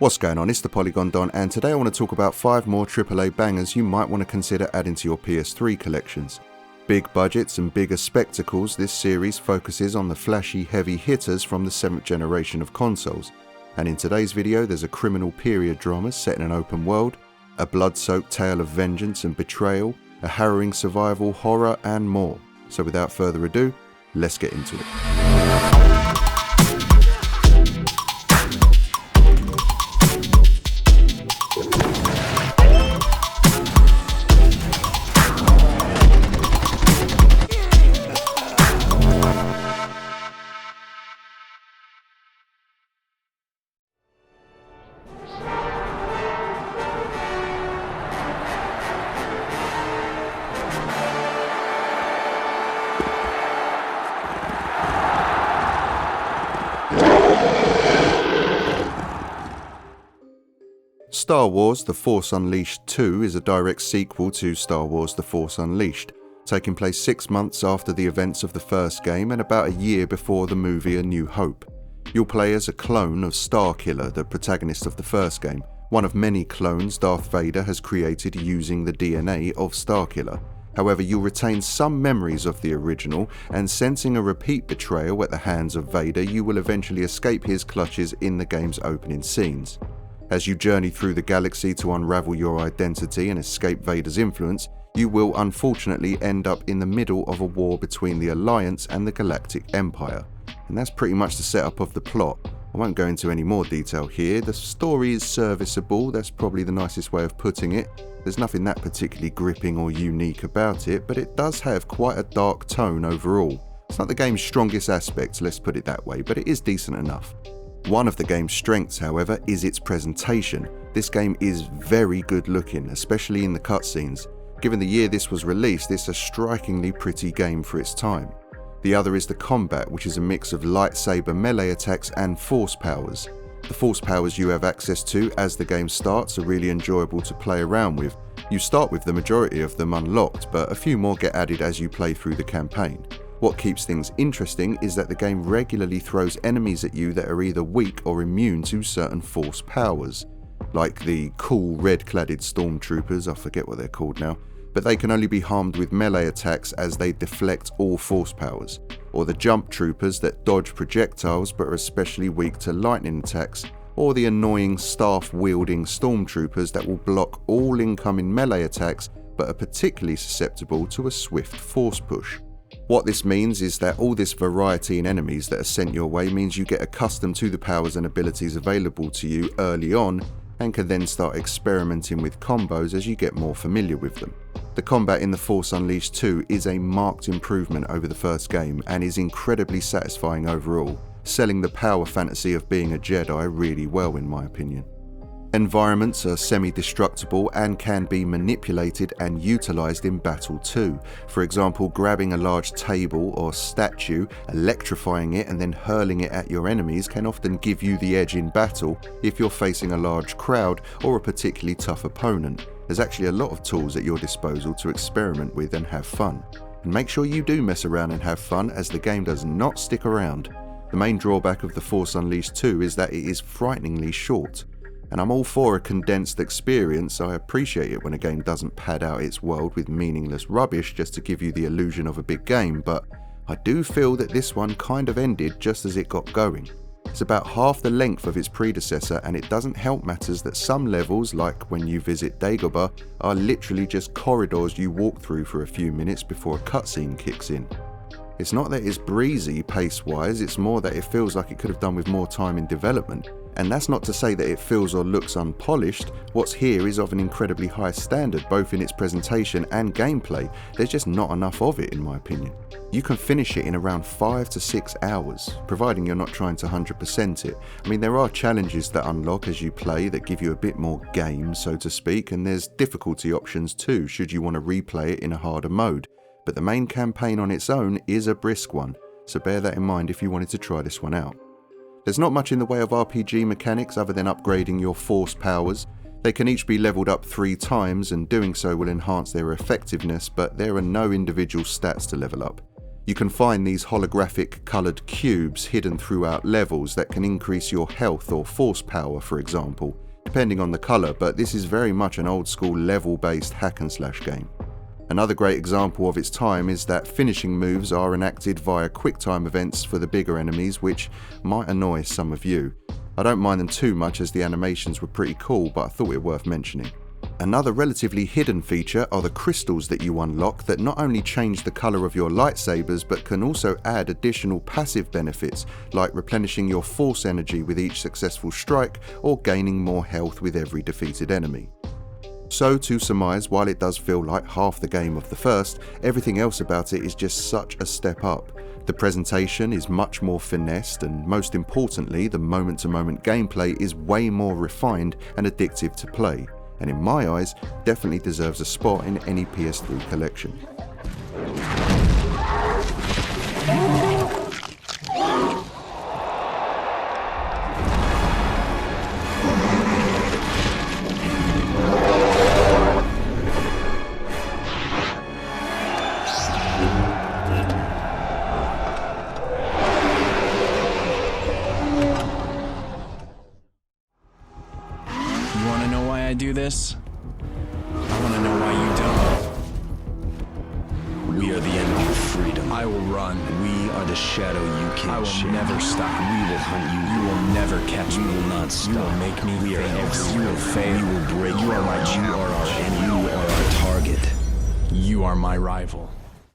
What's going on, it's the Polygon Don, and today I want to talk about 5 more AAA bangers you might want to consider adding to your PS3 collections. Big budgets and bigger spectacles, this series focuses on the flashy heavy hitters from the 7th generation of consoles. And in today's video there's a criminal period drama set in an open world, a blood-soaked tale of vengeance and betrayal, a harrowing survival horror and more. So without further ado, let's get into it. Star Wars The Force Unleashed 2 is a direct sequel to Star Wars The Force Unleashed, taking place 6 months after the events of the first game and about a year before the movie A New Hope. You'll play as a clone of Starkiller, the protagonist of the first game, one of many clones Darth Vader has created using the DNA of Starkiller. However, you'll retain some memories of the original, and sensing a repeat betrayal at the hands of Vader, you will eventually escape his clutches in the game's opening scenes. As you journey through the galaxy to unravel your identity and escape Vader's influence, you will unfortunately end up in the middle of a war between the Alliance and the Galactic Empire. And that's pretty much the setup of the plot. I won't go into any more detail here. The story is serviceable, that's probably the nicest way of putting it. There's nothing that particularly gripping or unique about it, but it does have quite a dark tone overall. It's not the game's strongest aspect, let's put it that way, but it is decent enough. One of the game's strengths, however, is its presentation. This game is very good looking, especially in the cutscenes. Given the year this was released, it's a strikingly pretty game for its time. The other is the combat, which is a mix of lightsaber melee attacks and force powers. The force powers you have access to as the game starts are really enjoyable to play around with. You start with the majority of them unlocked, but a few more get added as you play through the campaign. What keeps things interesting is that the game regularly throws enemies at you that are either weak or immune to certain force powers, like the cool red-cladded stormtroopers, I forget what they're called now, but they can only be harmed with melee attacks as they deflect all force powers, or the jump troopers that dodge projectiles but are especially weak to lightning attacks, or the annoying staff-wielding stormtroopers that will block all incoming melee attacks but are particularly susceptible to a swift force push. What this means is that all this variety in enemies that are sent your way means you get accustomed to the powers and abilities available to you early on and can then start experimenting with combos as you get more familiar with them. The combat in The Force Unleashed 2 is a marked improvement over the first game and is incredibly satisfying overall, selling the power fantasy of being a Jedi really well in my opinion. Environments are semi-destructible and can be manipulated and utilised in battle too. For example, grabbing a large table or statue, electrifying it and then hurling it at your enemies can often give you the edge in battle if you're facing a large crowd or a particularly tough opponent. There's actually a lot of tools at your disposal to experiment with and have fun. And make sure you do mess around and have fun, as the game does not stick around. The main drawback of The Force Unleashed 2 is that it is frighteningly short. And I'm all for a condensed experience. I appreciate it when a game doesn't pad out its world with meaningless rubbish just to give you the illusion of a big game, but I do feel that this one kind of ended just as it got going. It's about half the length of its predecessor, and it doesn't help matters that some levels, like when you visit Dagobah, are literally just corridors you walk through for a few minutes before a cutscene kicks in. It's not that it's breezy pace-wise, it's more that it feels like it could have done with more time in development. And that's not to say that it feels or looks unpolished. What's here is of an incredibly high standard, both in its presentation and gameplay. There's just not enough of it in my opinion. You can finish it in around 5 to 6 hours, providing you're not trying to 100% it. I mean, there are challenges that unlock as you play that give you a bit more game, so to speak, and there's difficulty options too, should you want to replay it in a harder mode. But the main campaign on its own is a brisk one, so bear that in mind if you wanted to try this one out. There's not much in the way of RPG mechanics other than upgrading your force powers. They can each be leveled up 3 times, and doing so will enhance their effectiveness, but there are no individual stats to level up. You can find these holographic coloured cubes hidden throughout levels that can increase your health or force power, for example, depending on the colour, but this is very much an old school level-based hack and slash game. Another great example of its time is that finishing moves are enacted via quick-time events for the bigger enemies, which might annoy some of you. I don't mind them too much as the animations were pretty cool, but I thought it worth mentioning. Another relatively hidden feature are the crystals that you unlock that not only change the colour of your lightsabers but can also add additional passive benefits like replenishing your force energy with each successful strike or gaining more health with every defeated enemy. So to surmise, while it does feel like half the game of the first, everything else about it is just such a step up. The presentation is much more finessed and most importantly, the moment-to-moment gameplay is way more refined and addictive to play, and in my eyes, definitely deserves a spot in any PS3 collection. You want to know why I do this? I want to know why you don't. We are the enemy of freedom. I will run. We are the shadow you can't I will share. never stop. We will hunt you. You will never catch We me. will not stop. You will make me We are fail. everywhere. You will fail. We will break. You are my You challenge. are our enemy. You are our target. You are my rival.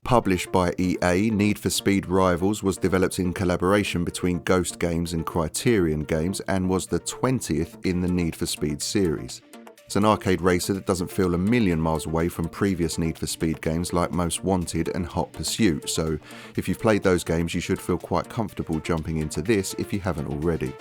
Published by EA, Need for Speed Rivals was developed in collaboration between Ghost Games and Criterion Games and was the 20th in the Need for Speed series. It's an arcade racer that doesn't feel a million miles away from previous Need for Speed games like Most Wanted and Hot Pursuit, so if you've played those games you should feel quite comfortable jumping into this if you haven't already.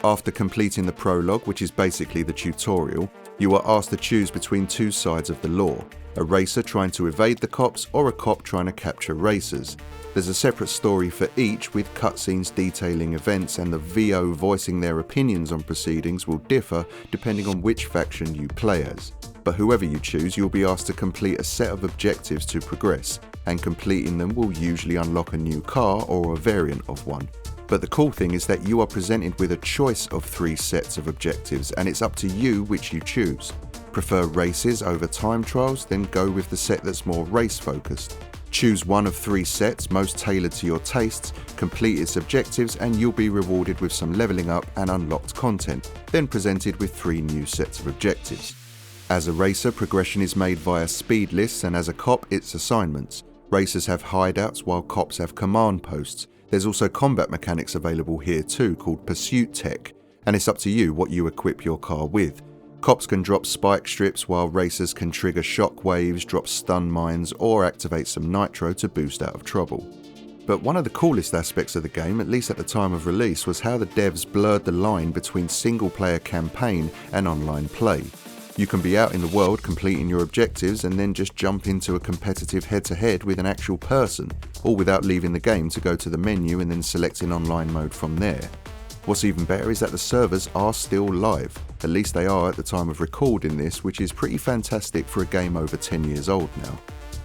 After completing the prologue, which is basically the tutorial, you are asked to choose between two sides of the law, a racer trying to evade the cops or a cop trying to capture racers. There's a separate story for each with cutscenes detailing events, and the VO voicing their opinions on proceedings will differ depending on which faction you play as. But whoever you choose, you'll be asked to complete a set of objectives to progress, and completing them will usually unlock a new car or a variant of one. But the cool thing is that you are presented with a choice of 3 sets of objectives, and it's up to you which you choose. Prefer races over time trials, then go with the set that's more race focused. Choose one of 3 sets most tailored to your tastes, complete its objectives, and you'll be rewarded with some leveling up and unlocked content, then presented with 3 new sets of objectives. As a racer, progression is made via speed lists, and as a cop, it's assignments. Racers have hideouts while cops have command posts. There's also combat mechanics available here too, called Pursuit Tech, and it's up to you what you equip your car with. Cops can drop spike strips while racers can trigger shock waves, drop stun mines, or activate some nitro to boost out of trouble. But one of the coolest aspects of the game, at least at the time of release, was how the devs blurred the line between single player campaign and online play. You can be out in the world completing your objectives and then just jump into a competitive head-to-head with an actual person, all without leaving the game to go to the menu and then selecting online mode from there. What's even better is that the servers are still live, at least they are at the time of recording this, which is pretty fantastic for a game over 10 years old now.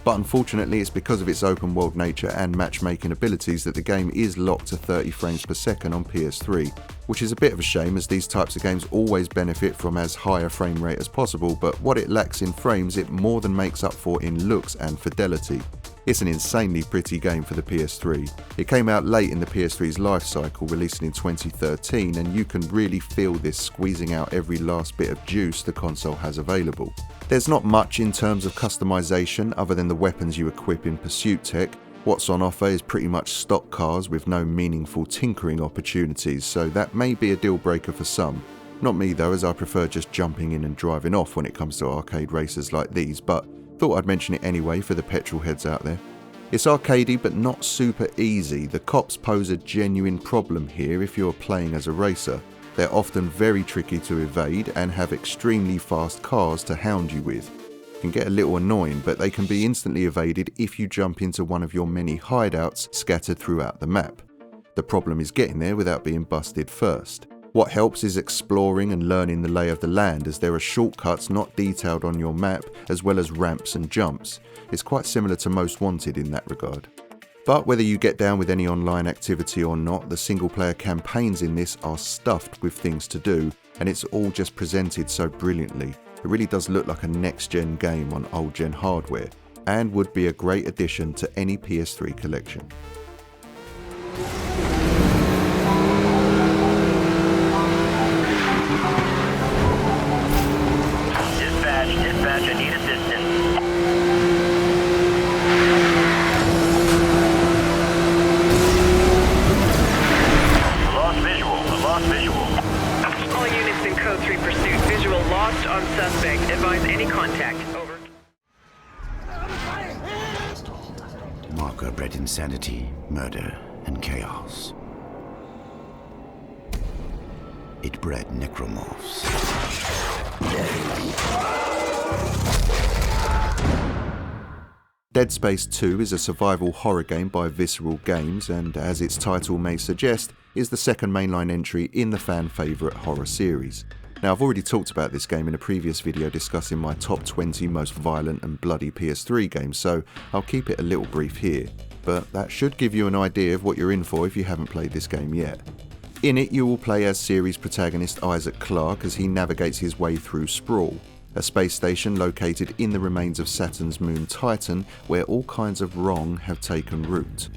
But unfortunately it's because of its open world nature and matchmaking abilities that the game is locked to 30 frames per second on PS3, which is a bit of a shame as these types of games always benefit from as high a frame rate as possible, but what it lacks in frames it more than makes up for in looks and fidelity. It's an insanely pretty game for the PS3. It came out late in the PS3's life cycle, releasing in 2013, and you can really feel this squeezing out every last bit of juice the console has available. There's not much in terms of customization other than the weapons you equip in Pursuit Tech. What's on offer is pretty much stock cars with no meaningful tinkering opportunities, so that may be a deal breaker for some. Not me though, as I prefer just jumping in and driving off when it comes to arcade racers like these, but thought I'd mention it anyway for the petrol heads out there. It's arcadey but not super easy. The cops pose a genuine problem here if you're playing as a racer. They're often very tricky to evade and have extremely fast cars to hound you with. It can get a little annoying, but they can be instantly evaded if you jump into one of your many hideouts scattered throughout the map. The problem is getting there without being busted first. What helps is exploring and learning the lay of the land, as there are shortcuts not detailed on your map as well as ramps and jumps. It's quite similar to Most Wanted in that regard. But whether you get down with any online activity or not, the single player campaigns in this are stuffed with things to do, and it's all just presented so brilliantly. It really does look like a next-gen game on old-gen hardware, and would be a great addition to any PS3 collection. Dispatch, I need assistance. Lost visual. All units in Code 3 pursuit. Visual lost on suspect. Advise any contact. Over. Marker bred insanity, murder, and chaos. It bred necromorphs. Dead Space 2 is a survival horror game by Visceral Games, and as its title may suggest, is the second mainline entry in the fan favourite horror series. Now, I've already talked about this game in a previous video discussing my top 20 most violent and bloody PS3 games, so I'll keep it a little brief here, but that should give you an idea of what you're in for if you haven't played this game yet. In it, you will play as series protagonist Isaac Clarke as he navigates his way through Sprawl, a space station located in the remains of Saturn's moon Titan, where all kinds of wrong have taken root.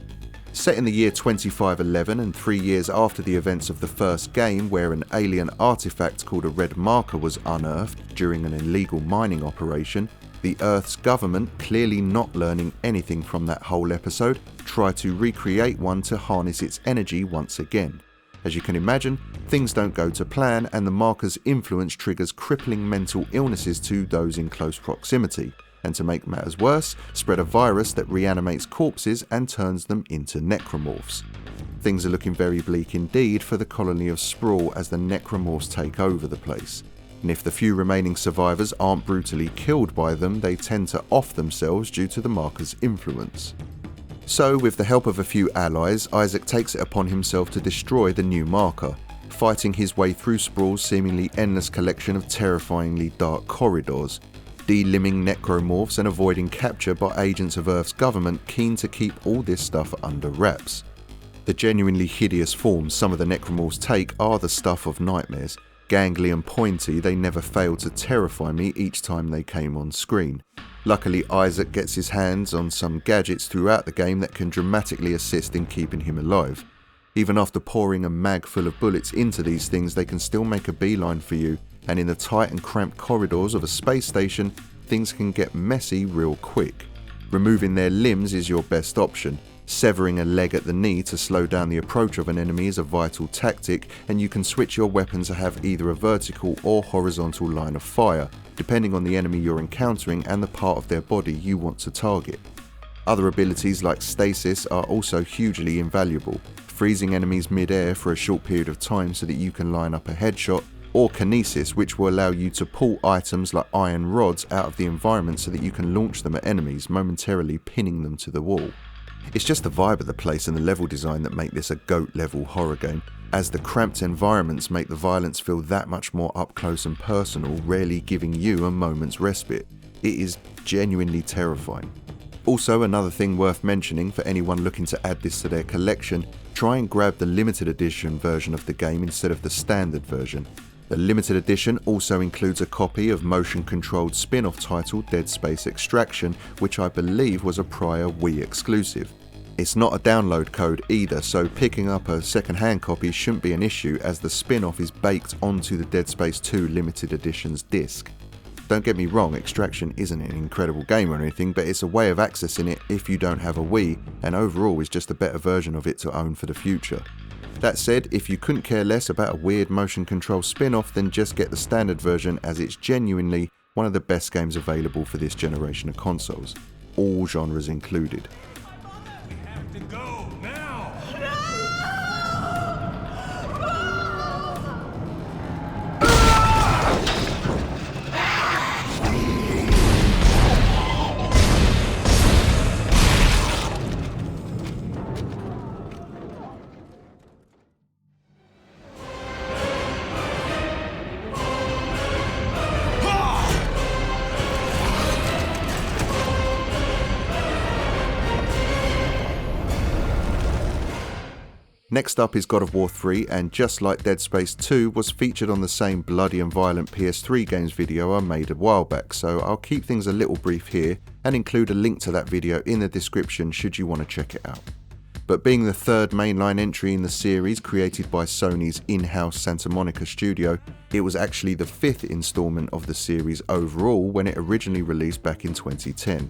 Set in the year 2511 and 3 years after the events of the first game, where an alien artifact called a red marker was unearthed during an illegal mining operation, the Earth's government, clearly not learning anything from that whole episode, try to recreate one to harness its energy once again. As you can imagine, things don't go to plan, and the marker's influence triggers crippling mental illnesses to those in close proximity, and to make matters worse, spread a virus that reanimates corpses and turns them into necromorphs. Things are looking very bleak indeed for the colony of Sprawl as the necromorphs take over the place. And if the few remaining survivors aren't brutally killed by them, they tend to off themselves due to the marker's influence. So, with the help of a few allies, Isaac takes it upon himself to destroy the new marker, fighting his way through Sprawl's seemingly endless collection of terrifyingly dark corridors, de-limbing necromorphs and avoiding capture by agents of Earth's government keen to keep all this stuff under wraps. The genuinely hideous forms some of the necromorphs take are the stuff of nightmares. Gangly and pointy, they never failed to terrify me each time they came on screen. Luckily, Isaac gets his hands on some gadgets throughout the game that can dramatically assist in keeping him alive. Even after pouring a mag full of bullets into these things, they can still make a beeline for you, and in the tight and cramped corridors of a space station, things can get messy real quick. Removing their limbs is your best option. Severing a leg at the knee to slow down the approach of an enemy is a vital tactic, and you can switch your weapon to have either a vertical or horizontal line of fire, depending on the enemy you're encountering and the part of their body you want to target. Other abilities like stasis are also hugely invaluable, freezing enemies mid-air for a short period of time so that you can line up a headshot, or kinesis, which will allow you to pull items like iron rods out of the environment so that you can launch them at enemies, momentarily pinning them to the wall. It's just the vibe of the place and the level design that make this a GOAT level horror game, as the cramped environments make the violence feel that much more up close and personal, rarely giving you a moment's respite. It is genuinely terrifying. Also, another thing worth mentioning for anyone looking to add this to their collection, try and grab the limited edition version of the game instead of the standard version. The limited edition also includes a copy of motion-controlled spin-off title Dead Space Extraction, which I believe was a prior Wii exclusive. It's not a download code either, so picking up a second-hand copy shouldn't be an issue as the spin-off is baked onto the Dead Space 2 limited edition's disc. Don't get me wrong, Extraction isn't an incredible game or anything, but it's a way of accessing it if you don't have a Wii, and overall is just a better version of it to own for the future. That said, if you couldn't care less about a weird motion control spin-off, then just get the standard version, as it's genuinely one of the best games available for this generation of consoles, all genres included. We have to go now! Next up is God of War 3, and just like Dead Space 2 was featured on the same bloody and violent PS3 games video I made a while back, so I'll keep things a little brief here and include a link to that video in the description should you want to check it out. But being the third mainline entry in the series created by Sony's in-house Santa Monica studio, it was actually the fifth installment of the series overall when it originally released back in 2010.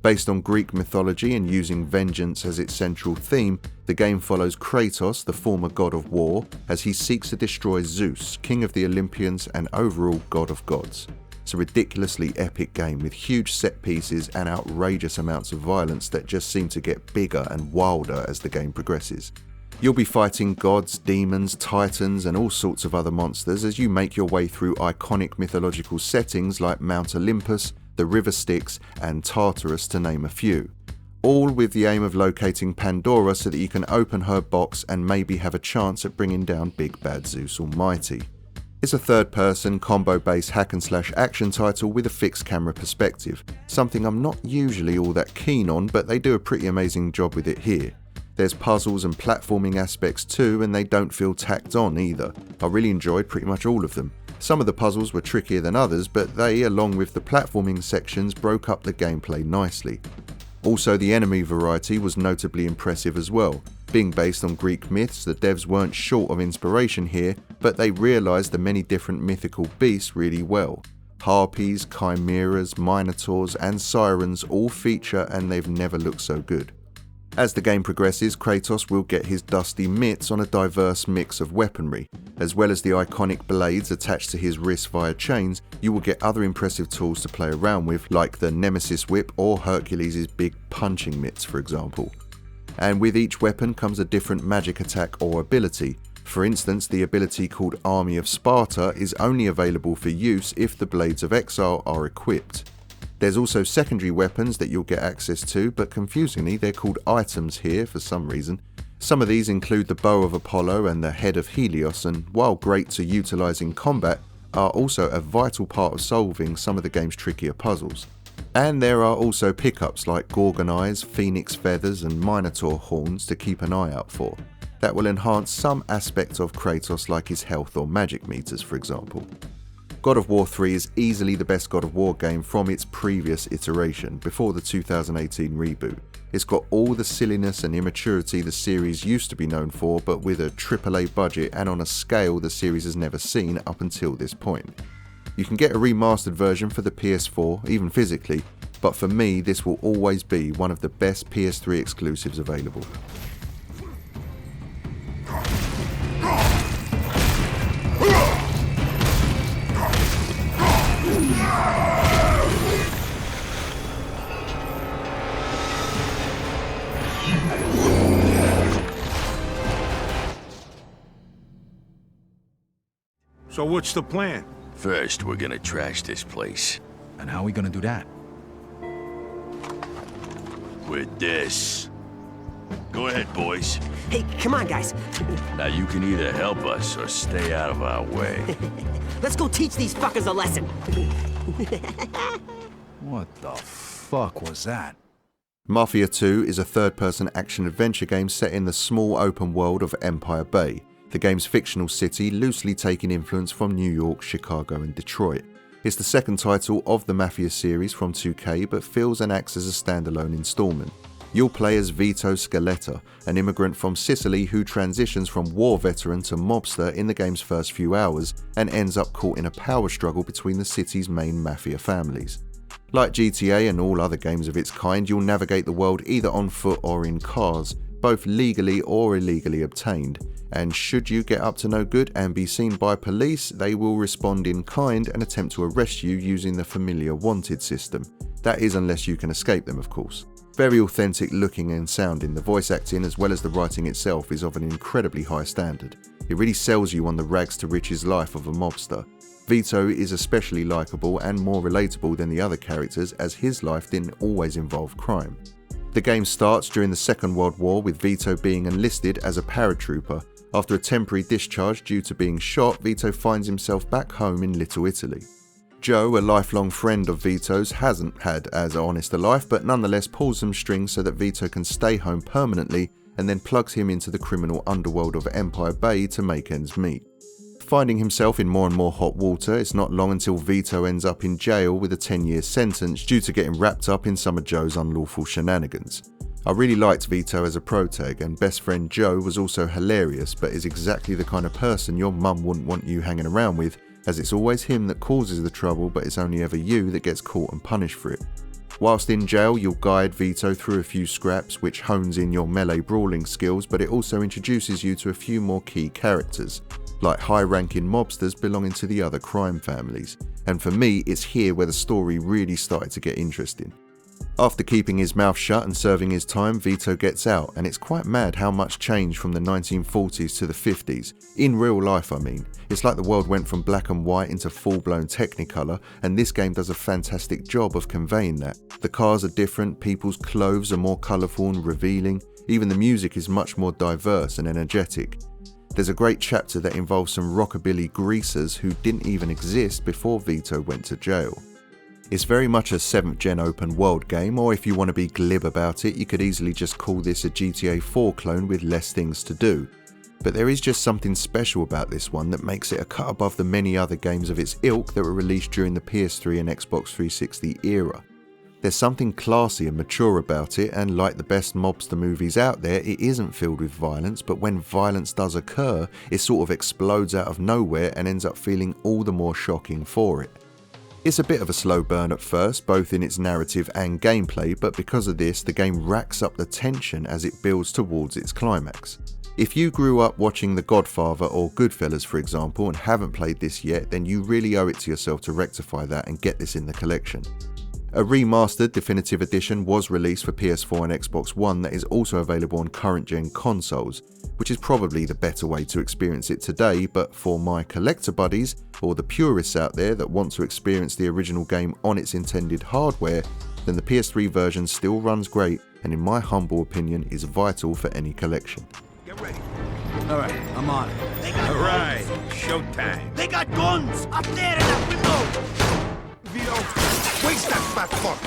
Based on Greek mythology and using vengeance as its central theme, the game follows Kratos, the former god of war, as he seeks to destroy Zeus, king of the Olympians and overall god of gods. It's a ridiculously epic game with huge set pieces and outrageous amounts of violence that just seem to get bigger and wilder as the game progresses. You'll be fighting gods, demons, titans and all sorts of other monsters as you make your way through iconic mythological settings like Mount Olympus, the River Styx and Tartarus to name a few. All with the aim of locating Pandora so that you can open her box and maybe have a chance at bringing down big bad Zeus Almighty. It's a third-person, combo-based hack-and-slash action title with a fixed camera perspective, something I'm not usually all that keen on, but they do a pretty amazing job with it here. There's puzzles and platforming aspects too, and they don't feel tacked on either. I really enjoyed pretty much all of them. Some of the puzzles were trickier than others, but they, along with the platforming sections, broke up the gameplay nicely. Also, the enemy variety was notably impressive as well. Being based on Greek myths, the devs weren't short of inspiration here, but they realised the many different mythical beasts really well. Harpies, chimeras, minotaurs and sirens all feature and they've never looked so good. As the game progresses, Kratos will get his dusty mitts on a diverse mix of weaponry. As well as the iconic blades attached to his wrists via chains, you will get other impressive tools to play around with, like the Nemesis Whip or Hercules' big punching mitts for example. And with each weapon comes a different magic attack or ability. For instance, the ability called Army of Sparta is only available for use if the Blades of Exile are equipped. There's also secondary weapons that you'll get access to, but confusingly they're called items here for some reason. Some of these include the Bow of Apollo and the Head of Helios, and while great to utilise in combat, are also a vital part of solving some of the game's trickier puzzles. And there are also pickups like Gorgon Eyes, Phoenix Feathers and Minotaur Horns to keep an eye out for. That will enhance some aspect of Kratos like his health or magic meters for example. God of War 3 is easily the best God of War game from its previous iteration, before the 2018 reboot. It's got all the silliness and immaturity the series used to be known for, but with a AAA budget and on a scale the series has never seen up until this point. You can get a remastered version for the PS4, even physically, but for me this will always be one of the best PS3 exclusives available. So what's the plan? First, we're gonna trash this place. And how are we gonna do that? With this. Go ahead, boys. Hey, come on, guys. Now you can either help us or stay out of our way. Let's go teach these fuckers a lesson. What the fuck was that? Mafia II is a third-person action-adventure game set in the small open world of Empire Bay, the game's fictional city loosely taking influence from New York, Chicago and Detroit. It's the second title of the Mafia series from 2K, but feels and acts as a standalone installment. You'll play as Vito Scaletta, an immigrant from Sicily who transitions from war veteran to mobster in the game's first few hours and ends up caught in a power struggle between the city's main mafia families. Like GTA and all other games of its kind, you'll navigate the world either on foot or in cars, both legally or illegally obtained, and should you get up to no good and be seen by police, they will respond in kind and attempt to arrest you using the familiar wanted system. That is unless you can escape them, of course. Very authentic looking and sounding, the voice acting as well as the writing itself is of an incredibly high standard. It really sells you on the rags to riches life of a mobster. Vito is especially likeable and more relatable than the other characters as his life didn't always involve crime. The game starts during the Second World War with Vito being enlisted as a paratrooper. After a temporary discharge due to being shot, Vito finds himself back home in Little Italy. Joe, a lifelong friend of Vito's, hasn't had as honest a life, but nonetheless pulls some strings so that Vito can stay home permanently and then plugs him into the criminal underworld of Empire Bay to make ends meet. Finding himself in more and more hot water, it's not long until Vito ends up in jail with a 10-year sentence due to getting wrapped up in some of Joe's unlawful shenanigans. I really liked Vito as a protag, and best friend Joe was also hilarious, but is exactly the kind of person your mum wouldn't want you hanging around with, as it's always him that causes the trouble, but it's only ever you that gets caught and punished for it. Whilst in jail, you'll guide Vito through a few scraps, which hones in your melee brawling skills, but it also introduces you to a few more key characters, like high-ranking mobsters belonging to the other crime families, and for me, it's here where the story really started to get interesting. After keeping his mouth shut and serving his time, Vito gets out, and it's quite mad how much changed from the 1940s to the 50s. In real life, I mean. It's like the world went from black and white into full-blown Technicolor, and this game does a fantastic job of conveying that. The cars are different, people's clothes are more colourful and revealing, even the music is much more diverse and energetic. There's a great chapter that involves some rockabilly greasers who didn't even exist before Vito went to jail. It's very much a 7th gen open world game, or if you want to be glib about it, you could easily just call this a GTA 4 clone with less things to do. But there is just something special about this one that makes it a cut above the many other games of its ilk that were released during the PS3 and Xbox 360 era. There's something classy and mature about it, and like the best mobster movies out there, it isn't filled with violence, but when violence does occur, it sort of explodes out of nowhere and ends up feeling all the more shocking for it. It's a bit of a slow burn at first, both in its narrative and gameplay, but because of this, the game racks up the tension as it builds towards its climax. If you grew up watching The Godfather or Goodfellas, for example, and haven't played this yet, then you really owe it to yourself to rectify that and get this in the collection. A remastered definitive edition was released for PS4 and Xbox One that is also available on current gen consoles, which is probably the better way to experience it today, but for my collector buddies, or the purists out there that want to experience the original game on its intended hardware, then the PS3 version still runs great and in my humble opinion is vital for any collection. Get ready. Alright, I'm on it. All right, showtime. They got guns up there in that window! Vito, waste that fat fuck.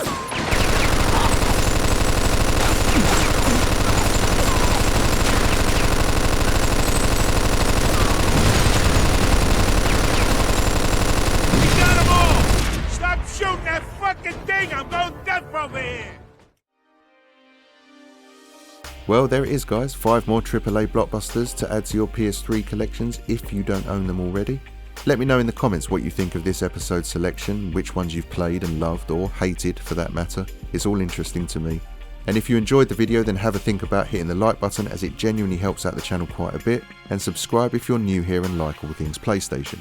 Shoot that fucking thing! I'm going deaf over here! Well, there it is guys, 5 more AAA blockbusters to add to your PS3 collections if you don't own them already. Let me know in the comments what you think of this episode's selection, which ones you've played and loved, or hated for that matter. It's all interesting to me. And if you enjoyed the video, then have a think about hitting the like button, as it genuinely helps out the channel quite a bit, and subscribe if you're new here and like all things PlayStation.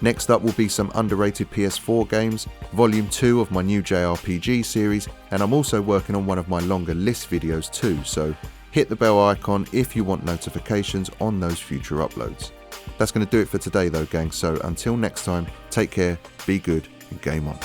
Next up will be some underrated PS4 games, volume 2 of my new JRPG series, and I'm also working on one of my longer list videos too, so hit the bell icon if you want notifications on those future uploads. That's going to do it for today though gang, so until next time, take care, be good, and game on.